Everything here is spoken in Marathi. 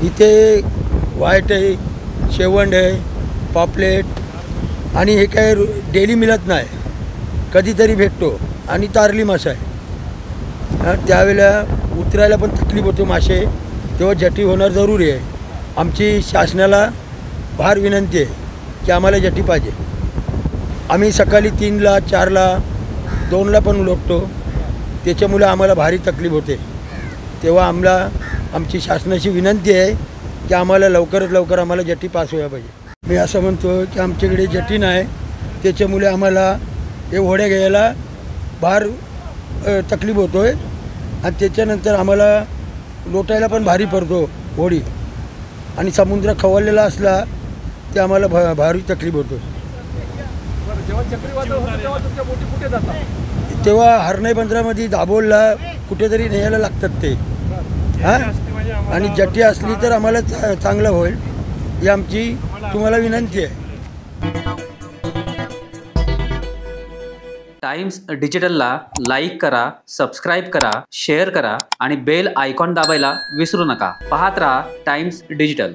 इथे व्हाईट आहे, शेवंड आहे, पॉपलेट आणि हे काय डेली मिळत नाही, कधीतरी भेटतो. आणि तारली मासा आहे. त्यावेळेला उतरायला पण तकलीफ होते मासे, तेव्हा जटी होणं जरुरी आहे. आमची शासनाला फार विनंती आहे की आम्हाला जटी पाहिजे. आम्ही सकाळी 3ला 4ला 2ला पण लोटतो, त्याच्यामुळे आम्हाला भारी तकलीफ होते. तेव्हा आमची शासनाची विनंती आहे की आम्हाला लवकरात लवकर आम्हाला जटी पास व्हायला पाहिजे. मी असं म्हणतो की आमच्याकडे जटी नाही, त्याच्यामुळे आम्हाला हे होड्या घ्यायला फार तकलीफ होतो आहे. आणि त्याच्यानंतर आम्हाला लोटायला पण भारी पडतो होडी. आणि समुद्र खवळलेला असला ते आम्हाला भारी तकलीफ होतो. तेव्हा हरणाई बंदरामध्ये दाभोळला कुठेतरी न्यायला लागतात ते. हां, आणि जटी असली तर आम्हाला चांगलं होईल, ही आमची तुम्हाला विनंती आहे. टाइम्स डिजिटलला लाईक करा, सबस्क्राईब करा, शेअर करा आणि बेल आयकॉन दाबायला विसरू नका. पाहत रहा टाइम्स डिजिटल.